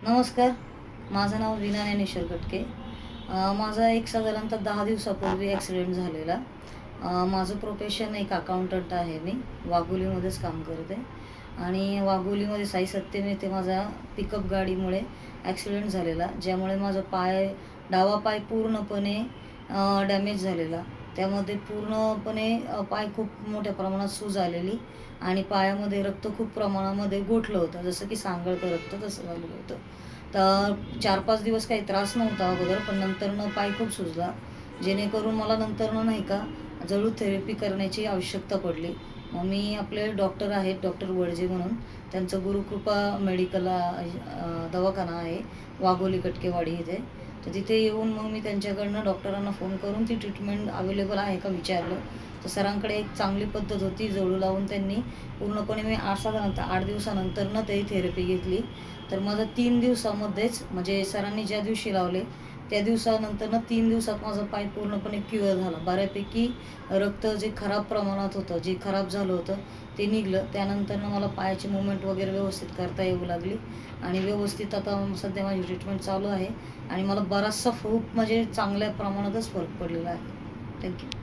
नमस्कार. माझं नाव वीणा ज्ञानेश्वर कटके. माझा एक साधारणतः 10 दिवसापूर्वी ॲक्सिडेंट झालेला. माझं प्रोफेशन एक अकाउंटंट आहे. मी वाघोलीमध्येच काम करते आणि वाघोलीमध्ये साई सत्यम येथे माझा पिकअप गाडीमुळे ॲक्सिडेंट झालेला, ज्यामुळे माझा डावा पाय पूर्णपणे डॅमेज झालेला. त्यामध्ये पूर्णपणे पाय खूप मोठ्या प्रमाणात सूज आलेली आणि पायामध्ये रक्त खूप प्रमाणामध्ये गोठलं होतं, जसं की सांगळतं रक्त तसं झालेलं होतं. तर 4-5 दिवस काही त्रास नव्हता अगोदर, पण नंतरनं पाय खूप सुजला, जेणेकरून मला नंतरनं नाही का जळू थेरपी करण्याची आवश्यकता पडली. मग मी आपले डॉक्टर आहेत, डॉक्टर वडजे म्हणून, त्यांचं गुरुकृपा मेडिकल दवाखाना आहे वाघोली कटकेवाडी इथे. तर तिथे येऊन मग मी त्यांच्याकडनं डॉक्टरांना फोन करून ती ट्रीटमेंट अवेलेबल आहे का विचारलं. तर सरांकडे एक चांगली पद्धत होती, जळू लावून त्यांनी पूर्णपणे मी साधारणतः 8 दिवसानंतरनं ते थेरपी घेतली. तर माझं 3 दिवसामध्येच, म्हणजे सरांनी ज्या दिवशी लावले त्या दिवसानंतरनं 3 दिवसात माझा पाय पूर्णपणे क्युअर झाला. बऱ्यापैकी रक्त जे खराब प्रमाणात होतं, जे खराब झालं होतं ते निघालं. त्यानंतरनं मला पायाची मूवमेंट वगैरे व्यवस्थित करता येऊ लागली आणि व्यवस्थित आता सध्या माझी ट्रीटमेंट चालू आहे आणि मला बराचसा खूप म्हणजे चांगल्या प्रमाणातच फरक पडलेला आहे. थँक्यू.